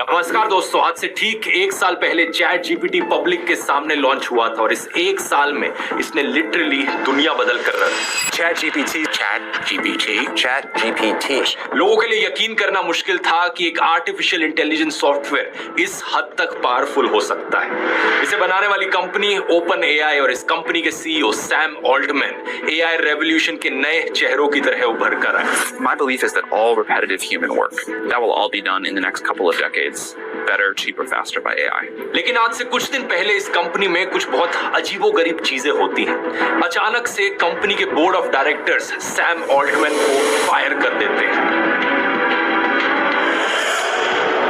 नमस्कार दोस्तों, आज से ठीक एक साल पहले चैट जीपीटी पब्लिक के सामने लॉन्च हुआ था और इस एक साल में इसने लिटरली दुनिया बदल कर रख दी। चैट जीपीटी लोगों के लिए यकीन करना मुश्किल था कि एक आर्टिफिशियल इंटेलिजेंस सॉफ्टवेयर इस हद तक पावरफुल हो सकता है। इसे बनाने वाली कंपनी ओपन एआई और इस कंपनी के CEO Sam Altman AI revolution के नए चेहरों की तरह उभर कर आए। My belief is that all repetitive human work, that will all be done in the next couple of decades, better, cheaper, faster by AI. लेकिन आज से कुछ दिन पहले इस कंपनी में कुछ बहुत अजीबोगरीब चीजें होती हैं। अचानक से कंपनी के board of directors Sam Altman को फायर कर देते हैं।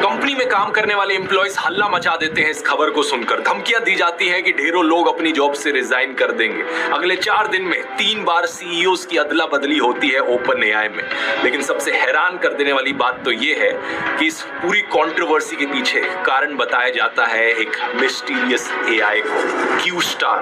कंपनी में काम करने वाले एम्प्लॉइज हल्ला मचा देते हैं इस खबर को सुनकर। धमकियां दी जाती है कि ढेरों लोग अपनी जॉब से रिजाइन कर देंगे। अगले 4 दिन में 3 बार सीईओज की अदला बदली होती है ओपन एआई में। लेकिन सबसे हैरान कर देने वाली बात तो ये है कि इस पूरी कंट्रोवर्सी के पीछे कारण बताया जाता है एक मिस्टीरियस एआई को, क्यू स्टार।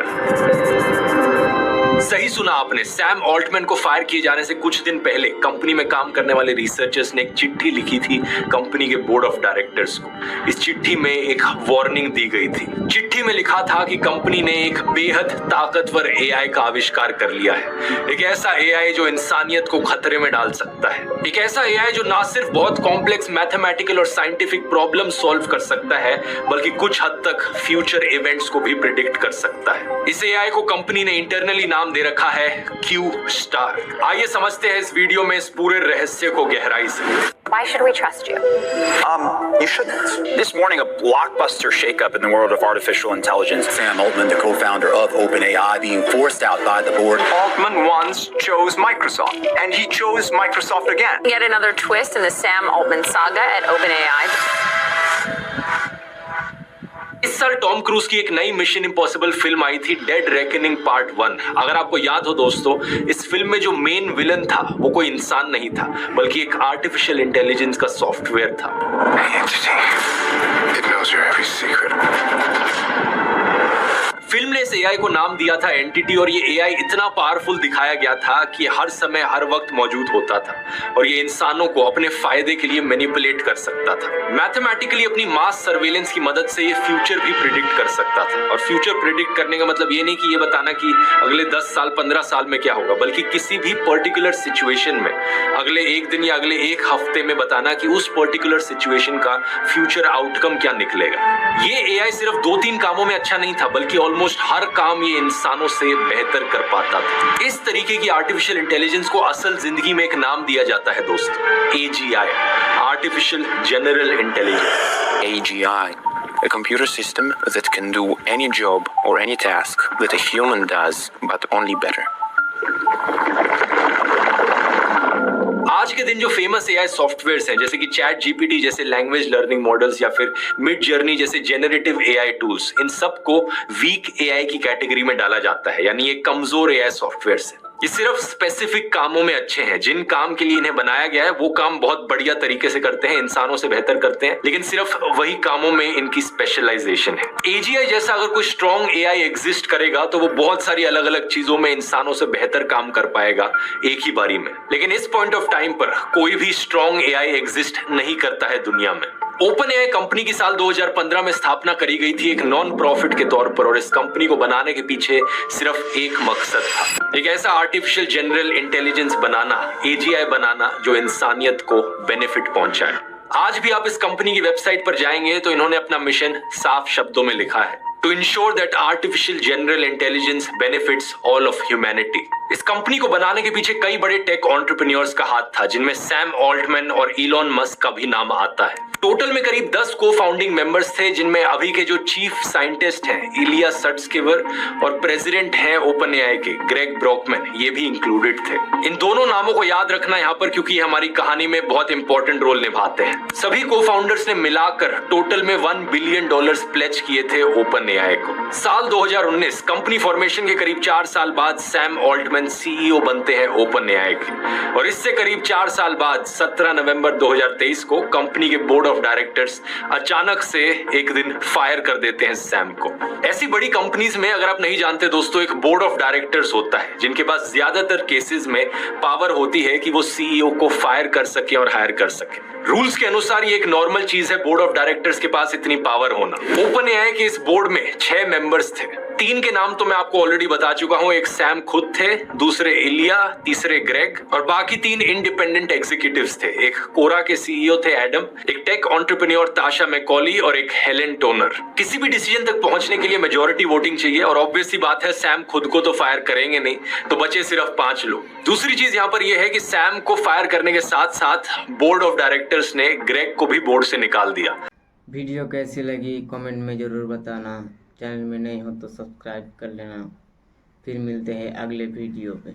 सही सुना आपने, सैम ऑल्टमैन को फायर किए जाने से कुछ दिन पहले कंपनी में काम करने वाले रिसर्चर्स ने एक चिट्ठी लिखी थी कंपनी के बोर्ड ऑफ डायरेक्टर्स को। इस चिट्ठी में एक वार्निंग दी गई थी। चिट्ठी में लिखा था कि कंपनी ने एक बेहद ताकतवर एआई का आविष्कार कर लिया है। एक ऐसा एआई जो इंसानियत को खतरे में डाल सकता है। एक ऐसा एआई जो ना सिर्फ बहुत कॉम्प्लेक्स मैथमेटिकल और साइंटिफिक प्रॉब्लम सॉल्व कर सकता है, बल्कि कुछ हद तक फ्यूचर इवेंट्स को भी प्रिडिक्ट कर सकता है। इस एआई को कंपनी ने इंटरनली नाम दे रखा है क्यू स्टार। आइए समझते हैं इस वीडियो में इस पूरे रहस्य को गहराई से। Why should we trust you? You shouldn't. This morning, a blockbuster shakeup in the world of artificial intelligence. Sam Altman, the co-founder of OpenAI, being forced out by the board. Altman once chose Microsoft, and he chose Microsoft again. Yet another twist in the Sam Altman saga at OpenAI. इस साल Tom cruise की एक नई mission impossible film आई थी, dead reckoning part 1। अगर आपको याद हो दोस्तों, इस फिल्म में जो मेन विलन था वो कोई इंसान नहीं था, बल्कि एक आर्टिफिशियल इंटेलिजेंस का सॉफ्टवेयर था। It knows your every secret. Film ने इस एआई को नाम दिया था एंटिटी, और ये एआई इतना पावरफुल दिखाया गया था कि हर समय हर वक्त मौजूद होता था और ये इंसानों को अपने फायदे के लिए मैनिपुलेट कर सकता था। मैथमेटिकली अपनी मास सर्वेलेंस की मदद से ये फ्यूचर भी प्रिडिक्ट कर सकता था। और फ्यूचर प्रिडिक्ट करने का मतलब ये नहीं कि ये बताना कि अगले 10 साल 15 साल में क्या होगा, बल्कि किसी भी पर्टिकुलर सिचुएशन में अगले 1 दिन या अगले 1 हफ्ते में बताना कि उस पर्टिकुलर सिचुएशन का फ्यूचर आउटकम क्या निकलेगा। ये एआई सिर्फ 2-3 कामों में अच्छा नहीं था, बल्कि ऑलमोस्ट हर काम ये इंसानों से बेहतर कर पाता था। इस तरीके की आर्टिफिशियल इंटेलिजेंस को असल जिंदगी में एक नाम दिया जाता है दोस्तों, AGI, artificial general intelligence. AGI, a computer system that can do any job or any task that a human does, but only better. आज के दिन जो फेमस एआई सॉफ्टवेयर्स हैं, जैसे कि चैट जीपीटी जैसे लैंग्वेज लर्निंग मॉडल्स या फिर मिड जर्नी जैसे जेनरेटिव एआई टूल्स, इन सबको वीक एआई की कैटेगरी में डाला जाता है, यानी ये कमजोर एआई सॉफ्टवेयर्स हैं। ये सिर्फ स्पेसिफिक कामों में अच्छे हैं। जिन काम के लिए इन्हें बनाया गया है वो काम बहुत बढ़िया तरीके से करते हैं, इंसानों से बेहतर करते हैं, लेकिन सिर्फ वही कामों में इनकी स्पेशलाइजेशन है। एजीआई जैसा अगर कोई स्ट्रॉन्ग एआई एग्जिस्ट करेगा तो वो बहुत सारी अलग अलग चीजों में इंसानों से बेहतर काम कर पाएगा एक ही बारी में। लेकिन इस पॉइंट ऑफ टाइम पर कोई भी स्ट्रॉन्ग एआई एग्जिस्ट नहीं करता है दुनिया में। ओपन एआई कंपनी की साल 2015 में स्थापना करी गई थी एक नॉन प्रॉफिट के तौर पर, और इस कंपनी को बनाने के पीछे सिर्फ एक मकसद था, एक ऐसा आर्टिफिशियल जनरल इंटेलिजेंस बनाना, AGI बनाना जो इंसानियत को बेनिफिट पहुंचाए। आज भी आप इस कंपनी की वेबसाइट पर जाएंगे तो इन्होंने अपना मिशन साफ शब्दों में लिखा है, to ensure that artificial general intelligence benefits all of humanity. इस कंपनी को बनाने के पीछे कई बड़े टेक एंटरप्रेन्योर्स का हाथ था, जिनमें सैम ऑल्टमैन और इलॉन मस्क का भी नाम आता है। टोटल में करीब 10 को फाउंडिंग मेंबर्स थे, जिनमें अभी के जो चीफ साइंटिस्ट हैं इलिया सट्स्कीवर और प्रेसिडेंट हैं ओपन एआई के ग्रेग ब्रॉकमैन, ये भी इंक्लूडेड थे। इन दोनों नामों को याद रखना यहाँ पर, क्योंकि ये हमारी कहानी में बहुत इंपॉर्टेंट रोल निभाते हैं। सभी को फाउंडर्स ने मिलाकर टोटल में $1 बिलियन प्लेज किए थे ओपन एआई को। साल 2019 कंपनी फॉर्मेशन के करीब 4 साल बाद सैम ऑल्टमैन चेयरमैन सीईओ बनते हैं ओपन एआई के। और इससे करीब 4 साल बाद 17 नवंबर 2023 को कंपनी के बोर्ड ऑफ डायरेक्टर्स अचानक से एक दिन फायर कर देते हैं सैम को। ऐसी बड़ी कंपनीज में, अगर आप नहीं जानते दोस्तों, एक बोर्ड ऑफ डायरेक्टर्स होता है जिनके पास ज्यादातर केसेस में पावर होती है कि वो सीईओ को फायर कर सके और हायर कर सके। रूल्स के अनुसार ये एक नॉर्मल चीज है बोर्ड ऑफ डायरेक्टर्स के पास इतनी पावर होना। ओपन एआई के इस बोर्ड में 6 मेंबर्स थे। 3 के नाम तो मैं आपको ऑलरेडी बता चुका हूं। एक सैम खुद थे, दूसरे इलिया, तीसरे ग्रेग और बाकी 3 इंडिपेंडेंट एग्जीक्यूटिव्स थे। एक कोरा के सीईओ थे एडम, एक टेक एंटरप्रेन्योर ताशा मैकॉली और एक हेलेन टोनर। किसी भी डिसीजन तक पहुंचने के लिए मेजॉरिटी वोटिंग चाहिए और ऑब्वियस सी बात है सैम खुद को तो फायर करेंगे नहीं, तो बचे सिर्फ 5 लोग। दूसरी चीज यहाँ पर यह है कि सैम को फायर करने के साथ साथ बोर्ड ऑफ डायरेक्टर्स ने ग्रेग को भी बोर्ड से निकाल दिया। वीडियो कैसी लगी कमेंट में ज़रूर बताना। चैनल में नए हो तो सब्सक्राइब कर लेना। फिर मिलते हैं अगले वीडियो पे।